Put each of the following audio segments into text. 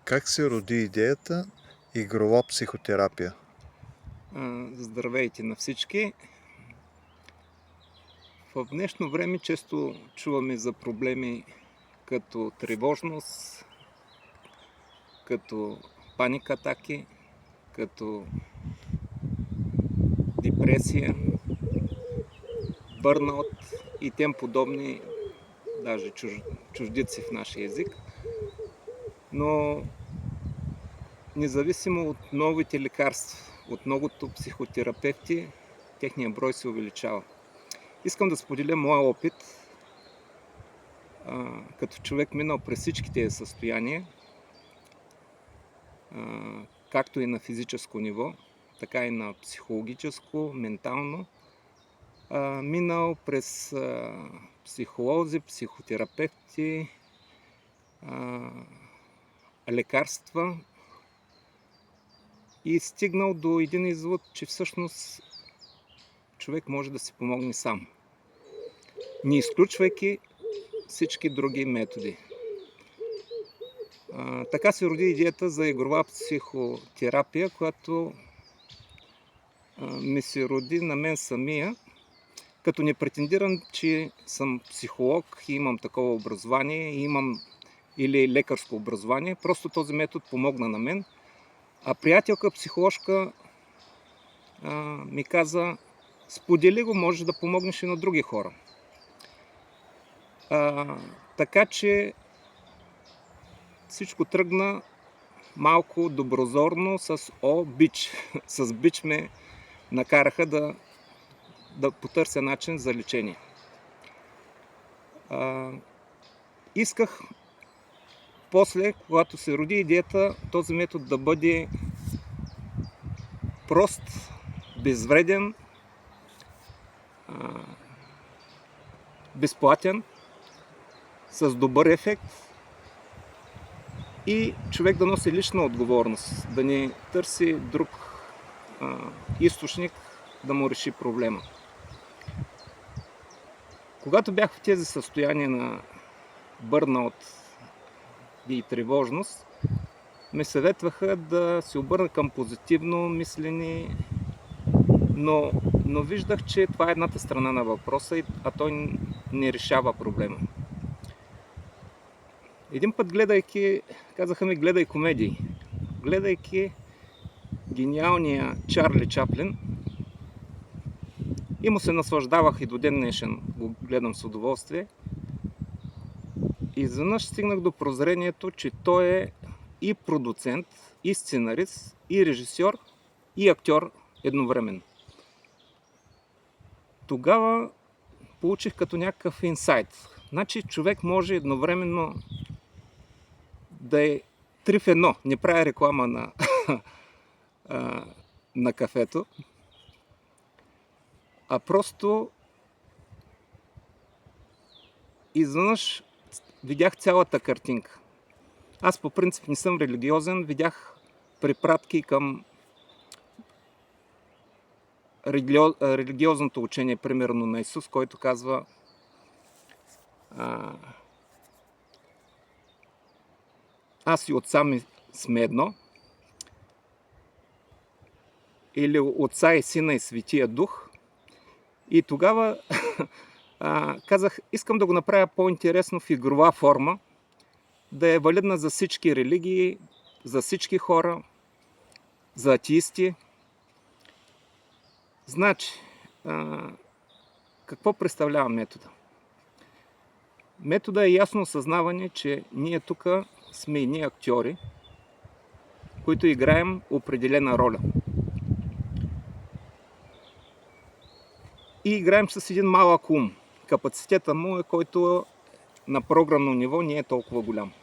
Как се роди идеята игрова психотерапия? Здравейте на всички! В днешно време често чуваме за проблеми като тревожност, като паник атаки, като депресия, бърнаут и тем подобни, даже чуждици в нашия език. Но независимо от новите лекарства, от многото психотерапевти, техният брой се увеличава. Искам да споделя моя опит като човек минал през всички тези състояния, както и на физическо ниво, така и на психологическо, ментално. Минал през психолози, психотерапевти, лекарства и стигнал до един извод, че всъщност човек може да си помогне сам, не изключвайки всички други методи. Така се роди идеята за игрова психотерапия, която ми се роди на мен самия, като не претендирам, че съм психолог и имам такова образование, или лекарско образование. Просто този метод помогна на мен. А приятелка психоложка ми каза: сподели го, може да помогнеш и на други хора. Така че всичко тръгна малко доброзорно с бич. С бич ме накараха да потърся начин за лечение. Исках после, когато се роди идеята, този метод да бъде прост, безвреден, безплатен, с добър ефект и човек да носи лична отговорност, да не търси друг източник да му реши проблема. Когато бях в тези състояния на бърнаут и тревожност, ме съветваха да се обърна към позитивно мислене, но виждах, че това е едната страна на въпроса, а той не решава проблема. Един път казаха ми: гледай комедии. Гледайки гениалния Чарли Чаплин, и му се наслаждавах и до ден днешен го гледам с удоволствие. И изведнъж стигнах до прозрението, че той е и продуцент, и сценарист, и режисьор, и актьор едновременно. Тогава получих като някакъв инсайт. Значи човек може едновременно да е 3 в 1. Не правя реклама на кафето, а просто изведнъж видях цялата картинка. Аз по принцип не съм религиозен, видях препратки към религиозното учение, примерно на Исус, който казва: аз и Отца ми сме едно, или Отца и Сина и Светия Дух. И тогава казах: искам да го направя по-интересно в игрова форма, да е валидна за всички религии, за всички хора, за атеисти. Значи, какво представлява метода? Метода е ясно осъзнаване, че ние тук сме едни актьори, които играем определена роля. И играем с един малък ум. Капацитета му е, който на програмно ниво не е толкова голям.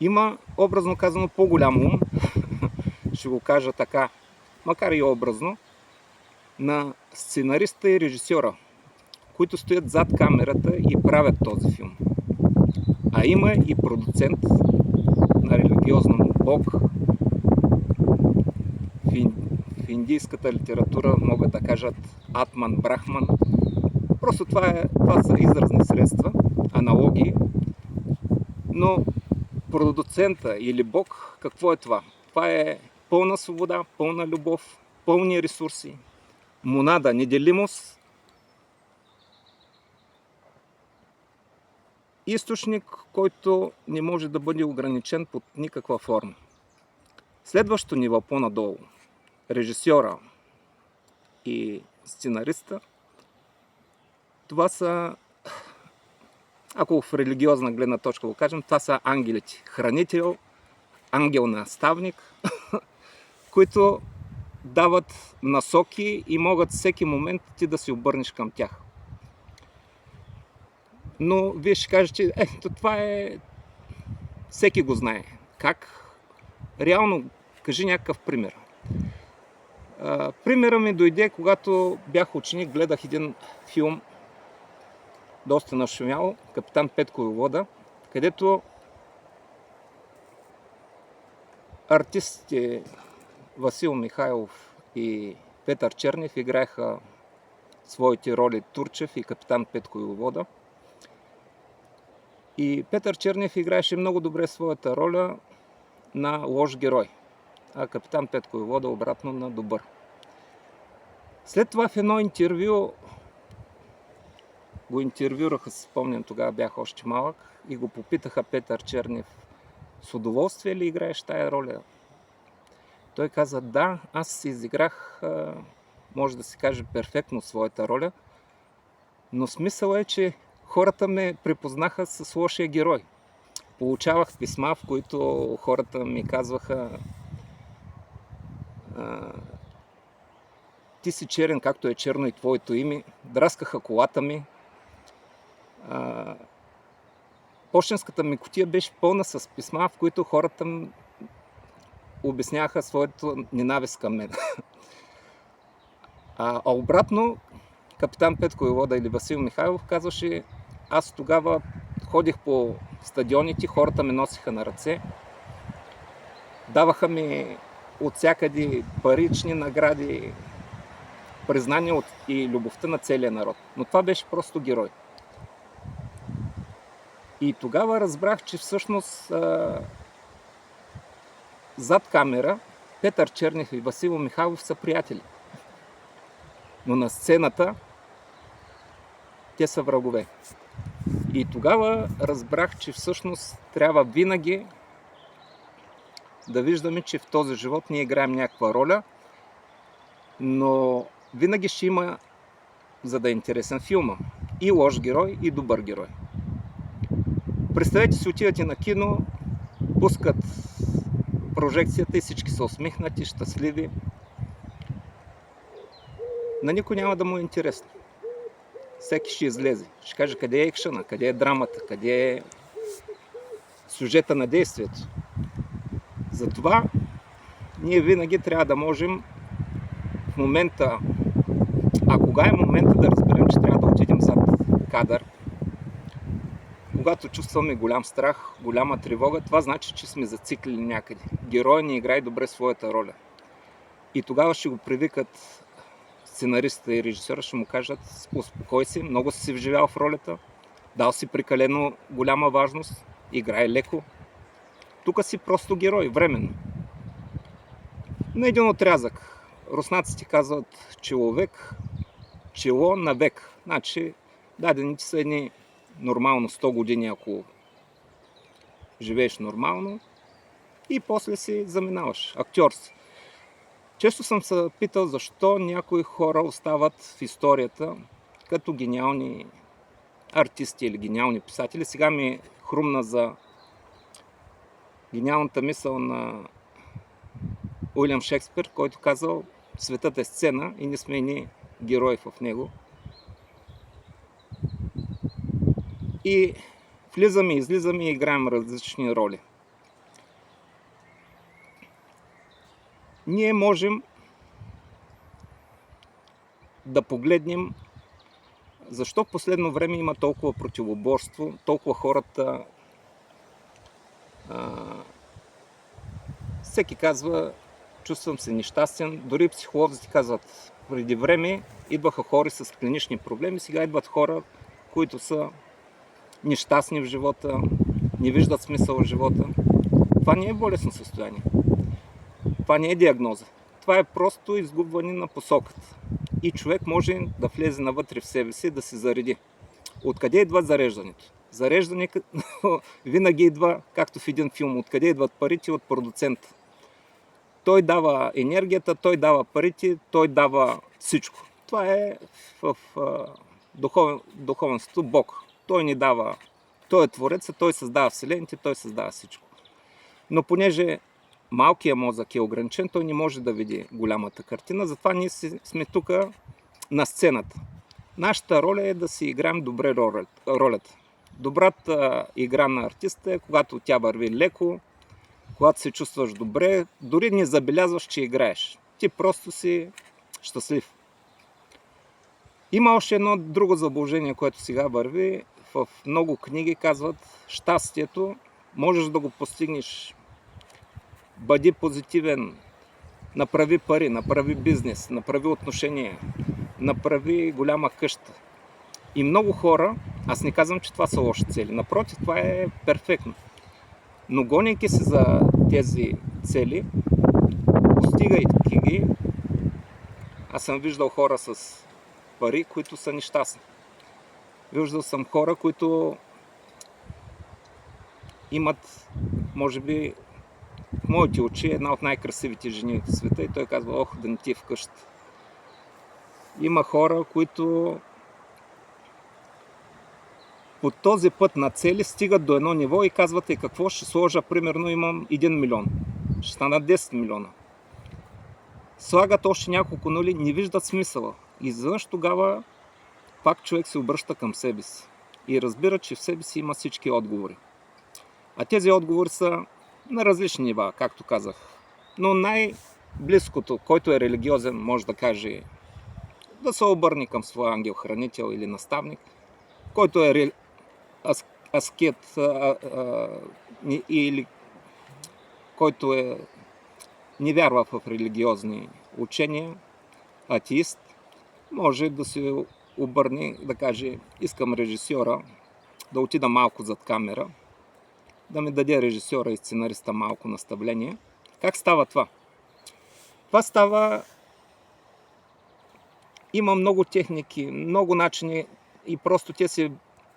Има, образно казано, по-голям ум, ще го кажа така, макар и образно, на сценариста и режисьора, които стоят зад камерата и правят този филм. А има и продуцент на религиозно бог. В индийската литература могат да кажат Атман, Брахман. Просто това са изразни средства, аналогии, но продуцента или Бог, какво е това? Това е пълна свобода, пълна любов, пълни ресурси, монада, неделимост, източник, който не може да бъде ограничен под никаква форма. Следващото ниво по-надолу, режисьора и сценариста, това са, ако в религиозна гледна точка го кажем, това са ангелите. Хранител, ангел-наставник, които дават насоки и могат всеки момент ти да се обърнеш към тях. Но вие ще кажете, това е... Всеки го знае. Как? Реално, кажи някакъв пример. Примера ми дойде, когато бях ученик, гледах един филм, доста нашумял, Капитан Петко Войвода, където артистите Васил Михайлов и Петър Чернев играеха своите роли Турчев и Капитан Петко Войвода. И Петър Чернев играеше много добре своята роля на лош герой, а Капитан Петко Войвода обратно на добър. След това в едно интервю го интервюраха, си спомням, тогава бях още малък, и го попитаха Петър Чернев, с удоволствие ли играеш тая роля? Той каза, да, аз си изиграх, може да се каже, перфектно своята роля, но смисъл е, че хората ме припознаха с лошия герой. Получавах писма, в които хората ми казваха, ти си черен, както е черно и твоето име, драскаха колата ми. Пощенската ми кутия беше пълна с писма, в които хората обясняваха своята ненавист към мен. А обратно, Капитан Петко Войвода или Васил Михайлов казваше, аз тогава ходих по стадионите, хората ме носиха на ръце, даваха ми от всякъде парични награди, признание и любовта на целия народ. Но това беше просто герой. И тогава разбрах, че всъщност зад камера Петър Чернев и Васил Михайлов са приятели. Но на сцената те са врагове. И тогава разбрах, че всъщност трябва винаги да виждаме, че в този живот ние играем някаква роля, но винаги ще има, за да е интересен филма, и лош герой, и добър герой. Представете си, отивате на кино, пускат прожекцията и всички са усмихнати, щастливи. На никой няма да му е интересно. Всеки ще излезе. Ще каже къде е екшъна, къде е драмата, къде е сюжета на действието. Затова ние винаги трябва да можем в момента, кога е момента да разберем, че трябва да отидем зад кадър, когато чувстваме голям страх, голяма тревога, това значи, че сме зациклили някъде. Героят ни играе добре своята роля. И тогава ще го привикат сценаристът и режисьора, ще му кажат, успокой се, много си се вживял в ролята, дал си прекалено голяма важност, играй леко. Тук си просто герой, временно. На един отрязък. Руснаците казват человек, чело на век. Значи, дадените са едни нормално 100 години, ако живееш нормално, и после си заминаваш. Актьор си. Често съм се питал защо някои хора остават в историята като гениални артисти или гениални писатели. Сега ми хрумна за гениалната мисъл на Уилям Шекспир, който казал, светът е сцена и ние сме едни герои в него. И влизаме, излизаме и играем различни роли. Ние можем да погледнем защо в последно време има толкова противоборство, толкова хората всеки казва, чувствам се нещастен, дори психолозите казват, преди време идваха хора с клинични проблеми, сега идват хора, които са нещастни в живота, не виждат смисъл в живота, това не е болестно състояние. Това не е диагноза. Това е просто изгубване на посоката. И човек може да влезе навътре в себе си, да се зареди. Откъде идва зареждането? Зареждането винаги идва, както в един филм, откъде идват парите от продуцента. Той дава енергията, той дава парите, той дава всичко. Това е в духовенството Бог. Той ни дава, той е твореца, той създава вселените, той създава всичко. Но понеже малкият мозък е ограничен, той не може да види голямата картина, затова ние сме тук на сцената. Нашата роля е да си играем добре ролята. Добрата игра на артиста е когато тя върви леко, когато се чувстваш добре, дори не забелязваш, че играеш. Ти просто си щастлив. Има още едно друго заблуждение, което сега върви. В много книги казват, щастието можеш да го постигнеш. Бъди позитивен, направи пари, направи бизнес, направи отношения, направи голяма къща. И много хора, аз не казвам, че това са лоши цели. Напротив, това е перфектно. Но гонейки се за тези цели, постигайки ги, аз съм виждал хора с пари, които са нещастни. Виждал съм хора, които имат, може би, в моите очи, една от най-красивите жени в света и той казва, ох, да не ти е вкъщи. Има хора, които по този път на цели стигат до едно ниво и казват, и какво ще сложа, примерно имам 1 милион, ще станат 10 милиона. Слагат още няколко нули, не виждат смисъла. И изведнъж тогава пак човек се обръща към себе си и разбира, че в себе си има всички отговори. А тези отговори са на различни нива, както казах. Но най-близкото, който е религиозен, може да каже да се обърне към своя ангел-хранител или наставник, който е аскет или който не вярва в религиозни учения, атеист, може да се обърне, да каже, искам режисьора да отида малко зад камера, да ми даде режисьора и сценариста малко наставление. Как става това? Това става... Има много техники, много начини и просто те се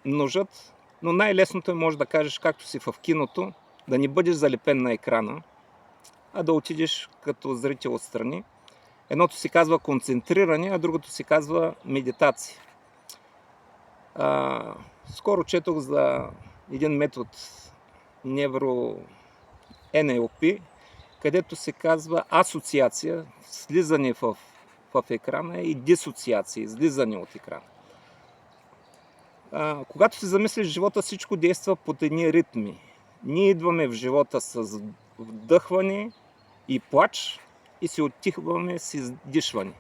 множат, но най-лесното е, може да кажеш, както си в киното, да не бъдеш залепен на екрана, а да отидеш като зрител отстрани. Едното се казва концентриране, а другото се казва медитация. Скоро четох за един метод NLP, където се казва асоциация, слизане в екрана и дисоциация, излизане от екрана. Когато се замислиш в живота, всичко действа под едни ритми. Ние идваме в живота с вдъхване и плач и се отихваме с издишване.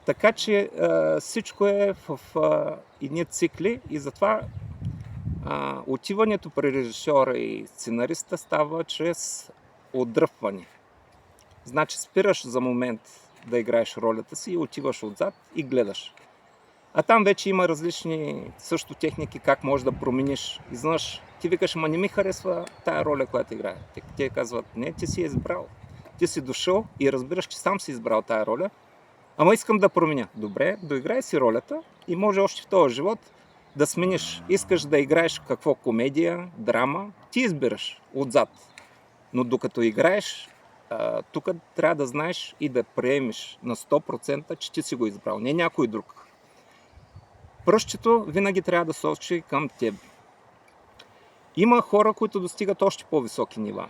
Така че всичко е в едни цикли и затова отиването при режисьора и сценариста става чрез отдръпване. Значи спираш за момент да играеш ролята си и отиваш отзад и гледаш. А там вече има различни също техники, как можеш да промениш. Изведнъж ти викаш, ама не ми харесва тая роля, която играе. Те казват, не, ти си я избрал. Ти си дошъл и разбираш, че сам си избрал тая роля. Ама искам да променя. Добре, доиграй си ролята и може още в този живот да смениш. Искаш да играеш какво? Комедия, драма. Ти избираш отзад. Но докато играеш, тук трябва да знаеш и да приемеш на 100%, че ти си го избрал. Не някой друг. Пръстчето винаги трябва да сочи към теб. Има хора, които достигат още по-високи нива.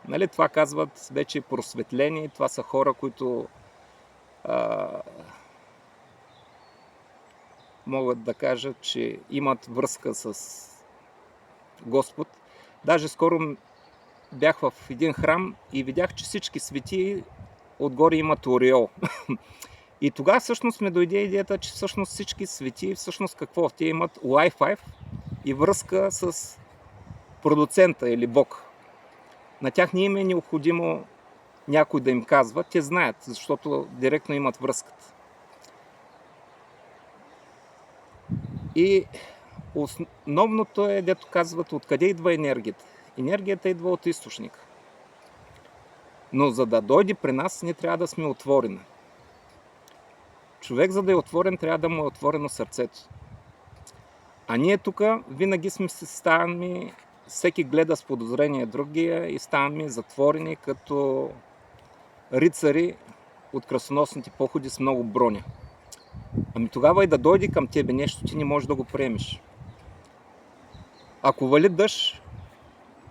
Нали, това казват вече просветлени. Това са хора, които могат да кажат, че имат връзка с Господ. Даже скоро бях в един храм и видях, че всички светии отгоре имат ореол. И тогава всъщност ме дойде идеята, че всъщност всички светии, всъщност какво? Те имат Wi-Fi и връзка с продуцента или Бог. На тях не им е необходимо някой да им казва, те знаят, защото директно имат връзката. И основното е, дето казват, откъде идва енергията. Енергията идва от източника. Но за да дойде при нас, ние трябва да сме отворени. Човек, за да е отворен, трябва да му е отворено сърцето. А ние тук винаги сме се ставаме, всеки гледа с подозрение другия и ставаме затворени като рицари от кръстоносните походи с много броня. Ами тогава и да дойде към тебе нещо, ти не можеш да го приемеш. Ако вали дъжд,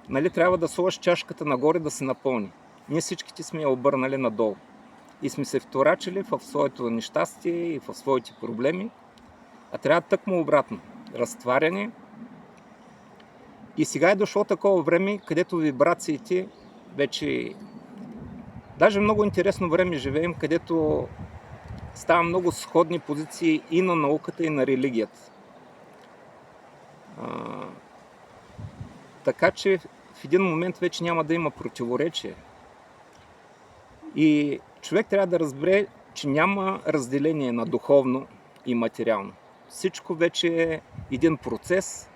нали, трябва да сложиш чашката нагоре да се напълни. Ние всичките сме я обърнали надолу. И сме се вторачили в своето нещастие и в своите проблеми, а трябва тъкмо обратно. Разтваряне. И сега е дошло такова време, където вибрациите вече... Даже много интересно време живеем, където става много сходни позиции и на науката, и на религията. Така че в един момент вече няма да има противоречие. И човек трябва да разбере, че няма разделение на духовно и материално. Всичко вече е един процес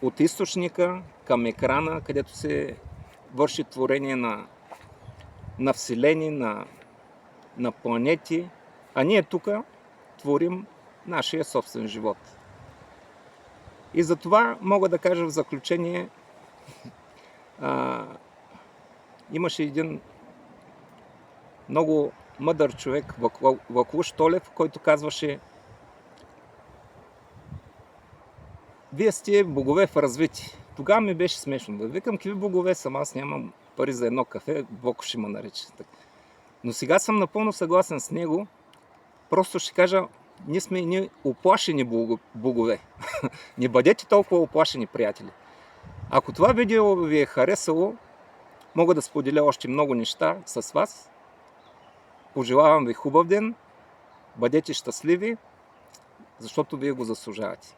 от източника към екрана, където се върши творение на вселени, на планети, а ние тук творим нашия собствен живот. И затова мога да кажа в заключение, имаше един много мъдър човек, Ваклуш Толев, който казваше: вие сте богове в развитие. Тогава ми беше смешно. Да викам, какви богове съм, аз нямам пари за едно кафе, Бог ще ме нарече. Но сега съм напълно съгласен с него. Просто ще кажа, ние сме едни оплашени богове. Не бъдете толкова оплашени, приятели. Ако това видео ви е харесало, мога да споделя още много неща с вас. Пожелавам ви хубав ден, бъдете щастливи, защото вие го заслужавате.